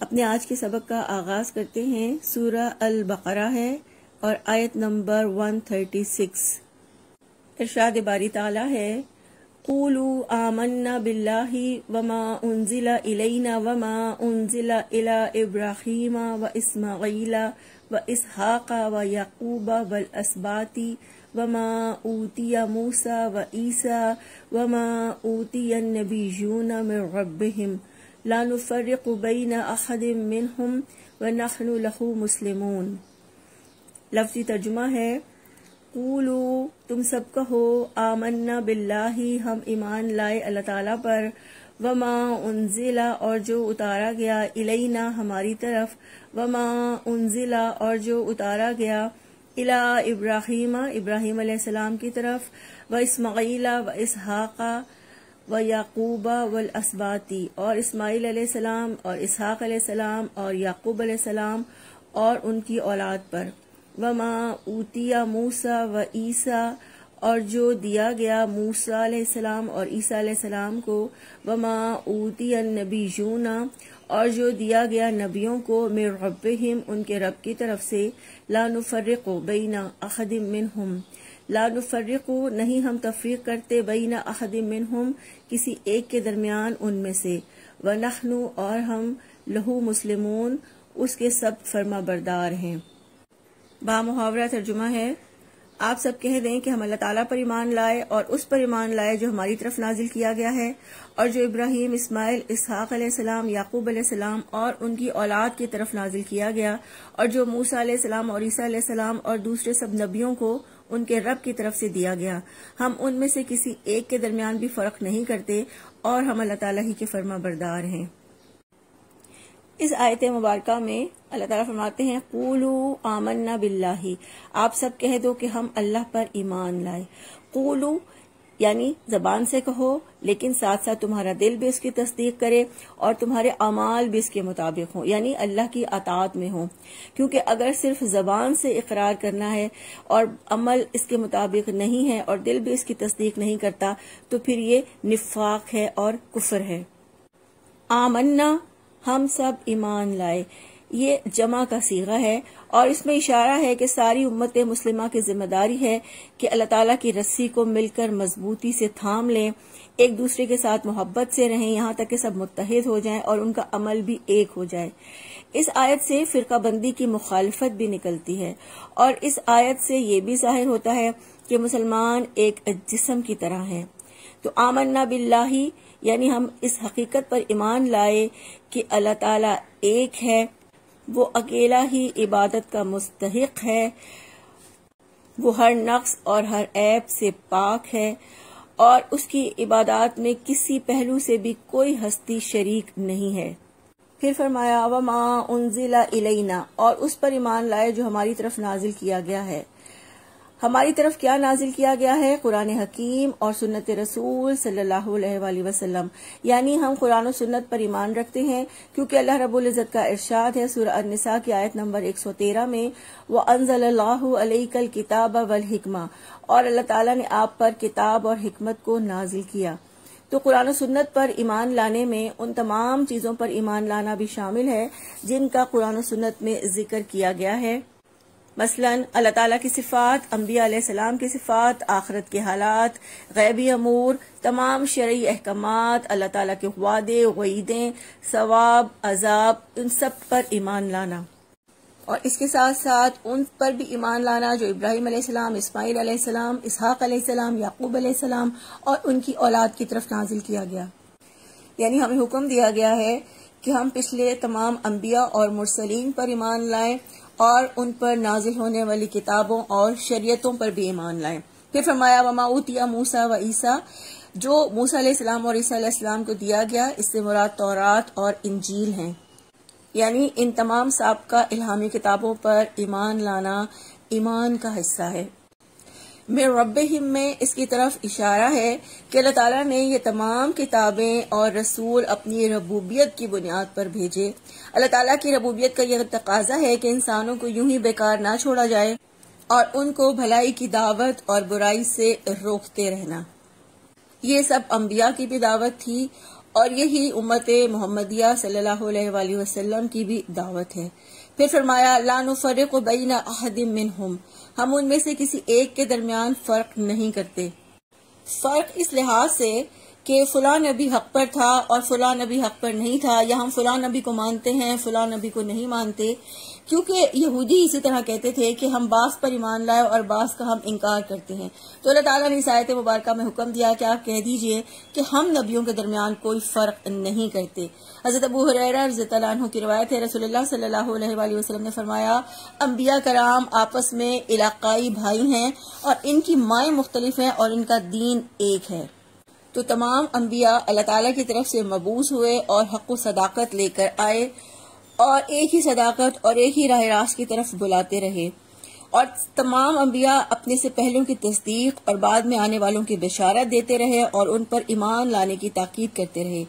اپنے آج کے سبق کا آغاز کرتے ہیں۔ سورہ البقرہ ہے اور آیت نمبر 136۔ ارشاد باری تعالیٰ ہے، قولوا آمنا باللہ وما انزل الینا وما انزل الی ابراہیم واسماعیل واسحاق ویعقوب والاسباط وما اوتی موسیٰ وعیسیٰ وما اوتی النبیون من ربہم لا نفرق بین احد منہم ونحن لہ مسلمون۔ لفظی ترجمہ ہے، قولو تم سب کہو، آمنا باللہ ہم ایمان لائے اللہ تعالیٰ پر، وما انزلا اور جو اتارا گیا، الینا ہماری طرف، وما انزلا اور جو اتارا گیا، الی ابراہیم ابراہیم علیہ السلام کی طرف، و اسماعیل و اسحاق و یعقوب والاسباطی اور اسماعیل علیہ السلام اور اسحاق علیہ السلام اور یعقوب علیہ السلام اور ان کی اولاد پر، وما اوتیا موسیٰ و عیسیٰ اور جو دیا گیا موسیٰ علیہ السلام اور عیسیٰ علیہ السلام کو، وما اوتی النبیون اور جو دیا گیا نبیوں کو، من ربہم ان کے رب کی طرف سے، لا نفرق بین احد منہم لا نفرق نہیں ہم تفریق کرتے، بین احد منہم کسی ایک کے درمیان ان میں سے، ونحن اور ہم لہو مسلمون اس کے سب فرما بردار ہیں۔ با محاورہ ترجمہ ہے، آپ سب کہہ دیں کہ ہم اللہ تعالیٰ پر ایمان لائے اور اس پر ایمان لائے جو ہماری طرف نازل کیا گیا ہے، اور جو ابراہیم، اسماعیل، اسحاق علیہ السلام، یعقوب علیہ السلام اور ان کی اولاد کی طرف نازل کیا گیا، اور جو موسیٰ علیہ السلام اور عیسیٰ علیہ السلام اور دوسرے سب نبیوں کو ان کے رب کی طرف سے دیا گیا۔ ہم ان میں سے کسی ایک کے درمیان بھی فرق نہیں کرتے اور ہم اللہ تعالیٰ ہی کے فرما بردار ہیں۔ اس آیت مبارکہ میں اللہ تعالیٰ فرماتے ہیں، قولوا آمنا باللہ، آپ سب کہہ دو کہ ہم اللہ پر ایمان لائے۔ قولوا یعنی زبان سے کہو، لیکن ساتھ ساتھ تمہارا دل بھی اس کی تصدیق کرے اور تمہارے اعمال بھی اس کے مطابق ہوں، یعنی اللہ کی اطاعت میں ہوں، کیونکہ اگر صرف زبان سے اقرار کرنا ہے اور عمل اس کے مطابق نہیں ہے اور دل بھی اس کی تصدیق نہیں کرتا تو پھر یہ نفاق ہے اور کفر ہے۔ آمنا ہم سب ایمان لائے، یہ جمع کا صیغہ ہے اور اس میں اشارہ ہے کہ ساری امت مسلمہ کی ذمہ داری ہے کہ اللہ تعالیٰ کی رسی کو مل کر مضبوطی سے تھام لیں، ایک دوسرے کے ساتھ محبت سے رہیں، یہاں تک کہ سب متحد ہو جائیں اور ان کا عمل بھی ایک ہو جائے۔ اس آیت سے فرقہ بندی کی مخالفت بھی نکلتی ہے اور اس آیت سے یہ بھی ظاہر ہوتا ہے کہ مسلمان ایک جسم کی طرح ہیں۔ تو آمنا باللہ یعنی ہم اس حقیقت پر ایمان لائے کہ اللہ تعالیٰ ایک ہے، وہ اکیلا ہی عبادت کا مستحق ہے، وہ ہر نقص اور ہر عیب سے پاک ہے اور اس کی عبادات میں کسی پہلو سے بھی کوئی ہستی شریک نہیں ہے۔ پھر فرمایا، وما انزل الینا اور اس پر ایمان لائے جو ہماری طرف نازل کیا گیا ہے۔ ہماری طرف کیا نازل کیا گیا ہے؟ قرآن حکیم اور سنت رسول صلی اللہ علیہ وآلہ وسلم، یعنی ہم قرآن و سنت پر ایمان رکھتے ہیں کیونکہ اللہ رب العزت کا ارشاد ہے سورہ النساء کی آیت نمبر 113 میں، وَأَنزَلَ اللَّهُ عَلَيْكَ الْكِتَابَ وَالْحِكْمَةَ اور اللہ تعالیٰ نے آپ پر کتاب اور حکمت کو نازل کیا۔ تو قرآن و سنت پر ایمان لانے میں ان تمام چیزوں پر ایمان لانا بھی شامل ہے جن کا قرآن و سنت میں ذکر کیا گیا ہے، مثلا اللہ تعالیٰ کی صفات، انبیاء علیہ السلام کی صفات، آخرت کے حالات، غیبی امور، تمام شرعی احکامات، اللہ تعالیٰ کے وعدے، وعیدیں، ثواب، عذاب، ان سب پر ایمان لانا، اور اس کے ساتھ ساتھ ان پر بھی ایمان لانا جو ابراہیم علیہ السلام، اسماعیل علیہ السلام، اسحاق علیہ السلام، یعقوب علیہ السلام اور ان کی اولاد کی طرف نازل کیا گیا۔ یعنی ہمیں حکم دیا گیا ہے کہ ہم پچھلے تمام انبیاء اور مرسلین پر ایمان لائیں اور ان پر نازل ہونے والی کتابوں اور شریعتوں پر بھی ایمان لائیں۔ پھر فرمایا، وما اوتیا موسیٰ و عیسیٰ جو موسیٰ علیہ السلام اور عیسیٰ علیہ السلام کو دیا گیا، اس سے مراد تورات اور انجیل ہیں، یعنی ان تمام سابقہ الہامی کتابوں پر ایمان لانا ایمان کا حصہ ہے۔ من ربہم میں اس کی طرف اشارہ ہے کہ اللہ تعالیٰ نے یہ تمام کتابیں اور رسول اپنی ربوبیت کی بنیاد پر بھیجے۔ اللہ تعالیٰ کی ربوبیت کا یہ تقاضا ہے کہ انسانوں کو یوں ہی بیکار نہ چھوڑا جائے اور ان کو بھلائی کی دعوت اور برائی سے روکتے رہنا۔ یہ سب انبیاء کی بھی دعوت تھی اور یہی امت محمدیہ صلی اللہ علیہ وآلہ وسلم کی بھی دعوت ہے۔ پھر فرمایا لا نفرق بین احد منہم، ہم ان میں سے کسی ایک کے درمیان فرق نہیں کرتے۔ فرق اس لحاظ سے کہ فلاں نبی حق پر تھا اور فلاں نبی حق پر نہیں تھا، یا ہم فلاں نبی کو مانتے ہیں فلاں نبی کو نہیں مانتے، کیونکہ یہودی اسی طرح کہتے تھے کہ ہم بعض پر ایمان لائے اور بعض کا ہم انکار کرتے ہیں۔ تو اللہ تعالیٰ نے اس آیت مبارکہ میں حکم دیا کہ آپ کہہ دیجئے کہ ہم نبیوں کے درمیان کوئی فرق نہیں کرتے۔ حضرت ابو ہریرہ رضی اللہ عنہ کی روایت ہے، رسول اللہ صلی اللہ علیہ وآلہ وسلم نے فرمایا انبیاء کرام آپس میں علاقائی بھائی ہیں اور ان کی مائیں مختلف ہیں اور ان کا دین ایک ہے۔ تو تمام انبیاء اللہ تعالیٰ کی طرف سے مبعوث ہوئے اور حق و صداقت لے کر آئے اور ایک ہی صداقت اور ایک ہی راہ راست کی طرف بلاتے رہے، اور تمام انبیاء اپنے سے پہلوں کی تصدیق اور بعد میں آنے والوں کی بشارت دیتے رہے اور ان پر ایمان لانے کی تاکید کرتے رہے۔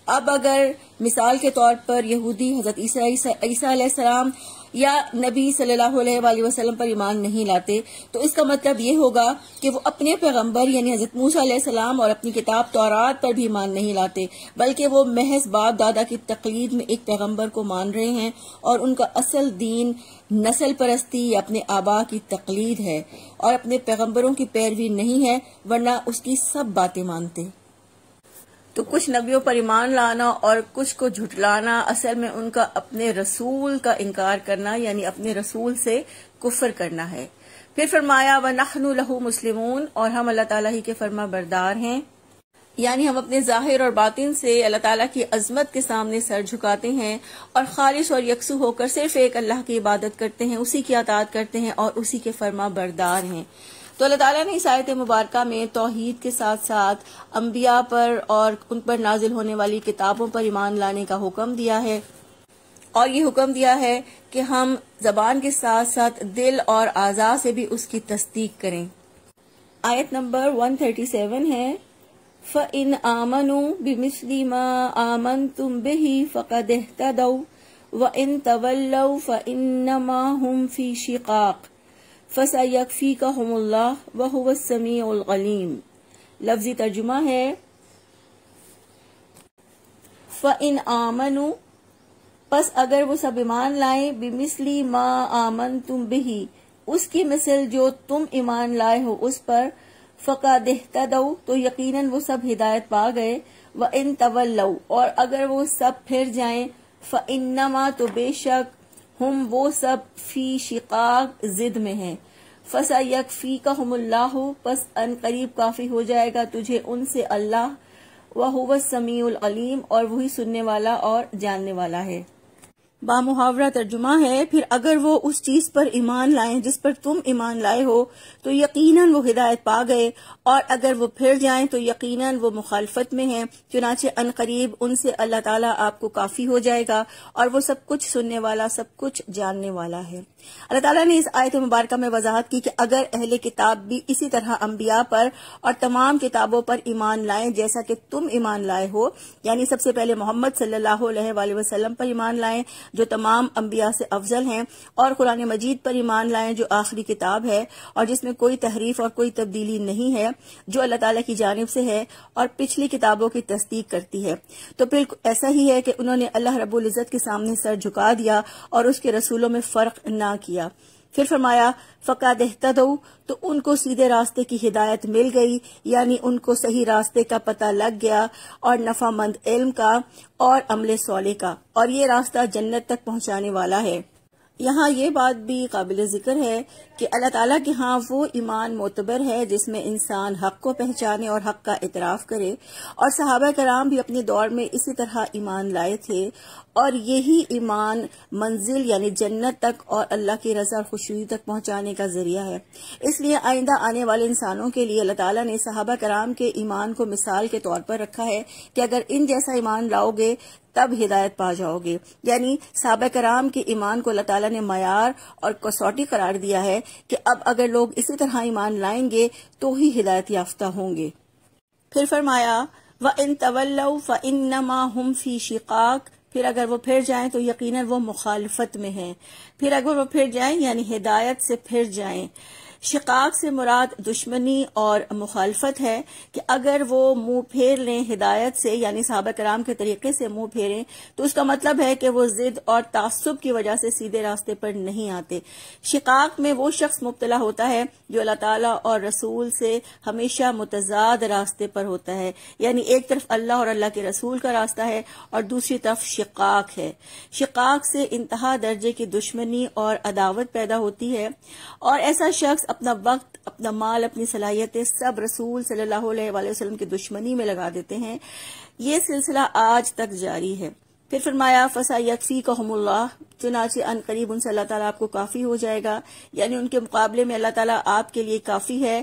اب اگر مثال کے طور پر یہودی حضرت عیسیٰ علیہ السلام یا نبی صلی اللہ علیہ وآلہ وسلم پر ایمان نہیں لاتے، تو اس کا مطلب یہ ہوگا کہ وہ اپنے پیغمبر یعنی حضرت موسیٰ علیہ السلام اور اپنی کتاب تورات پر بھی ایمان نہیں لاتے، بلکہ وہ محض باپ دادا کی تقلید میں ایک پیغمبر کو مان رہے ہیں اور ان کا اصل دین نسل پرستی یا اپنے آبا کی تقلید ہے اور اپنے پیغمبروں کی پیروی نہیں ہے، ورنہ اس کی سب باتیں مانتے۔ تو کچھ نبیوں پر ایمان لانا اور کچھ کو جھٹلانا اصل میں ان کا اپنے رسول کا انکار کرنا یعنی اپنے رسول سے کفر کرنا ہے۔ پھر فرمایا وَنَحْنُ لَهُ مُسْلِمُونَ، اور ہم اللہ تعالیٰ ہی کے فرما بردار ہیں، یعنی ہم اپنے ظاہر اور باطن سے اللہ تعالیٰ کی عظمت کے سامنے سر جھکاتے ہیں اور خالص اور یکسو ہو کر صرف ایک اللہ کی عبادت کرتے ہیں، اسی کی اطاعت کرتے ہیں اور اسی کے فرما بردار ہیں۔ تو اللہ تعالیٰ نے اس آیت مبارکہ میں توحید کے ساتھ ساتھ انبیاء پر اور ان پر نازل ہونے والی کتابوں پر ایمان لانے کا حکم دیا ہے، اور یہ حکم دیا ہے کہ ہم زبان کے ساتھ ساتھ دل اور اعضاء سے بھی اس کی تصدیق کریں۔ آیت نمبر 137 ہے فَإِنْ آمَنُوا بِمِثْلِ مَا آمَنْتُمْ بِهِ فَقَدِ اهْتَدَوْا وَإِنْ تَوَلَّوْا فَإِنَّمَا هُمْ فِي شِقَاقٍ فَسَيَكْفِيكَهُمُ اللَّهُ وَهُوَ السَّمِيعُ الْعَلِيمُ۔ لفظی ترجمہ ہے فَإِنْ آمَنُوا، پس اگر وہ سب ایمان لائیں، بِمِثْلِ مَا آمَنْتُمْ بِهِ، اس کی مثل جو تم ایمان لائے ہو اس پر، فَقَدِ اهْتَدَوْا، تو یقیناً وہ سب ہدایت پا گئے، وَإِنْ تَوَلَّوْا، اور اگر وہ سب پھر جائیں، فَإِنَّمَا، تو بے شک، ہم وہ سب فی شقاق، ضد میں ہیں، فَسَيَكْفِيكَهُمُ اللَّهُ، پس ان قریب کافی ہو جائے گا تجھے ان سے اللہ، وَهُوَ السَّمِيعُ الْعَلِيمُ، اور وہی سننے والا اور جاننے والا ہے۔ بامحاورہ ترجمہ ہے پھر اگر وہ اس چیز پر ایمان لائیں جس پر تم ایمان لائے ہو تو یقیناً وہ ہدایت پا گئے، اور اگر وہ پھر جائیں تو یقیناً وہ مخالفت میں ہیں، چنانچہ ان قریب ان سے اللہ تعالیٰ آپ کو کافی ہو جائے گا اور وہ سب کچھ سننے والا سب کچھ جاننے والا ہے۔ اللہ تعالیٰ نے اس آیت مبارکہ میں وضاحت کی کہ اگر اہل کتاب بھی اسی طرح انبیاء پر اور تمام کتابوں پر ایمان لائیں جیسا کہ تم ایمان لائے ہو، یعنی سب سے پہلے محمد صلی اللہ علیہ وآلہ وسلم پر ایمان لائیں جو تمام انبیاء سے افضل ہیں، اور قرآن مجید پر ایمان لائیں جو آخری کتاب ہے اور جس میں کوئی تحریف اور کوئی تبدیلی نہیں ہے، جو اللہ تعالیٰ کی جانب سے ہے اور پچھلی کتابوں کی تصدیق کرتی ہے، تو پھر ایسا ہی ہے کہ انہوں نے اللہ رب العزت کے سامنے سر جھکا دیا اور اس کے رسولوں میں فرق نہ کیا۔ پھر فرمایا فَقَدِ اهْتَدَوْا، تو ان کو سیدھے راستے کی ہدایت مل گئی، یعنی ان کو صحیح راستے کا پتہ لگ گیا اور نفع مند علم کا اور عمل صالح کا، اور یہ راستہ جنت تک پہنچانے والا ہے۔ یہاں یہ بات بھی قابل ذکر ہے کہ اللہ تعالیٰ کے ہاں وہ ایمان معتبر ہے جس میں انسان حق کو پہچانے اور حق کا اعتراف کرے، اور صحابہ کرام بھی اپنے دور میں اسی طرح ایمان لائے تھے، اور یہی ایمان منزل یعنی جنت تک اور اللہ کی رضا اور خوشنودی تک پہنچانے کا ذریعہ ہے۔ اس لیے آئندہ آنے والے انسانوں کے لیے اللہ تعالیٰ نے صحابہ کرام کے ایمان کو مثال کے طور پر رکھا ہے کہ اگر ان جیسا ایمان لاؤ گے تب ہدایت پا جاؤ گے، یعنی صحابہ کرام کے ایمان کو اللہ تعالیٰ نے معیار اور کسوٹی قرار دیا ہے کہ اب اگر لوگ اسی طرح ایمان لائیں گے تو ہی ہدایت یافتہ ہوں گے۔ پھر فرمایا وَإِن تَوَلَّوْا فَإِنَّمَا هُمْ فِي شِقَاقٍ، پھر اگر وہ پھر جائیں تو یقیناً وہ مخالفت میں ہیں، پھر اگر وہ پھر جائیں یعنی ہدایت سے پھر جائیں، شقاق سے مراد دشمنی اور مخالفت ہے کہ اگر وہ منہ پھیر لیں ہدایت سے، یعنی صحابہ کرام کے طریقے سے منہ پھیریں، تو اس کا مطلب ہے کہ وہ ضد اور تعصب کی وجہ سے سیدھے راستے پر نہیں آتے۔ شقاق میں وہ شخص مبتلا ہوتا ہے جو اللہ تعالیٰ اور رسول سے ہمیشہ متضاد راستے پر ہوتا ہے، یعنی ایک طرف اللہ اور اللہ کے رسول کا راستہ ہے اور دوسری طرف شقاق ہے۔ شقاق سے انتہا درجے کی دشمنی اور عداوت پیدا ہوتی ہے، اور ایسا شخص اپنا وقت، اپنا مال، اپنی صلاحیتیں سب رسول صلی اللہ علیہ وآلہ وسلم کی دشمنی میں لگا دیتے ہیں۔ یہ سلسلہ آج تک جاری ہے۔ پھر فرمایا فَسَيَكْفِيكَهُمُ اللَّهُ، چنانچہ ان قریب ان سے اللہ تعالیٰ آپ کو کافی ہو جائے گا، یعنی ان کے مقابلے میں اللہ تعالیٰ آپ کے لیے کافی ہے۔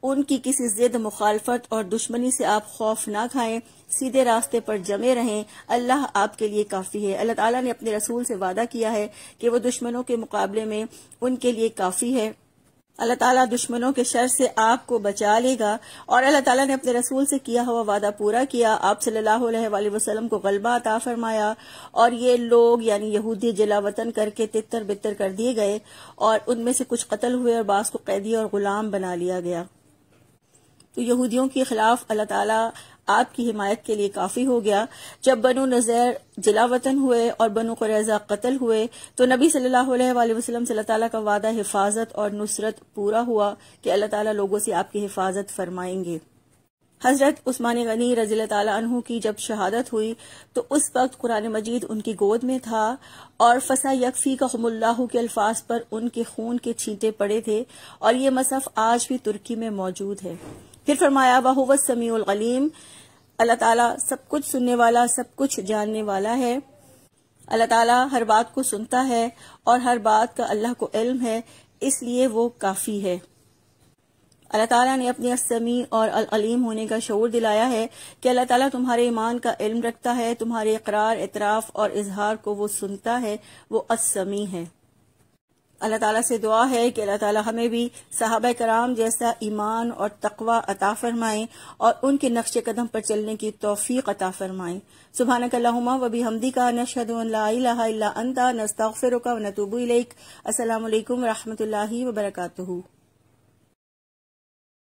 ان کی کسی ضد، مخالفت اور دشمنی سے آپ خوف نہ کھائیں، سیدھے راستے پر جمے رہیں، اللہ آپ کے لیے کافی ہے۔ اللہ تعالیٰ نے اپنے رسول سے وعدہ کیا ہے کہ وہ دشمنوں کے مقابلے میں ان کے لیے کافی ہے۔ اللہ تعالیٰ دشمنوں کے شر سے آپ کو بچا لے گا، اور اللہ تعالیٰ نے اپنے رسول سے کیا ہوا وعدہ پورا کیا، آپ صلی اللہ علیہ وآلہ وسلم کو غلبہ عطا فرمایا، اور یہ لوگ یعنی یہودی جلا وطن کر کے تتر بتر کر دیے گئے، اور ان میں سے کچھ قتل ہوئے اور بعض کو قیدی اور غلام بنا لیا گیا۔ تو یہودیوں کے خلاف اللہ تعالیٰ آپ کی حمایت کے لیے کافی ہو گیا۔ جب بنو نذیر جلا وطن ہوئے اور بنو قریظہ قتل ہوئے تو نبی صلی اللہ علیہ وآلہ وسلم سے اللہ تعالیٰ کا وعدہ حفاظت اور نصرت پورا ہوا کہ اللہ تعالیٰ لوگوں سے آپ کی حفاظت فرمائیں گے۔ حضرت عثمان غنی رضی اللہ تعالیٰ عنہ کی جب شہادت ہوئی تو اس وقت قرآن مجید ان کی گود میں تھا، اور فَسَيَكْفِيكَهُمُ اللَّهُ کے الفاظ پر ان کے خون کے چھینٹے پڑے تھے، اور یہ مصحف آج بھی ترکی میں موجود ہے۔ پھر فرمایا وَهُوَ السَّمِيعُ الْعَلِيمُ، اللہ تعالیٰ سب کچھ سننے والا، سب کچھ جاننے والا ہے۔ اللہ تعالیٰ ہر بات کو سنتا ہے اور ہر بات کا اللہ کو علم ہے، اس لیے وہ کافی ہے۔ اللہ تعالیٰ نے اپنے السمیع اور العلیم ہونے کا شعور دلایا ہے کہ اللہ تعالیٰ تمہارے ایمان کا علم رکھتا ہے، تمہارے اقرار، اعتراف اور اظہار کو وہ سنتا ہے، وہ السمیع ہے۔ اللہ تعالیٰ سے دعا ہے کہ اللہ تعالیٰ ہمیں بھی صحابہ کرام جیسا ایمان اور تقوی عطا فرمائیں اور ان کے نقش قدم پر چلنے کی توفیق عطا فرمائیں۔ سبحانک اللہم و بحمدک، نشہد ان لا الہ الا انت، نستغفرک و نتوب الیک۔ السلام علیکم و رحمۃ اللہ وبرکاتہ۔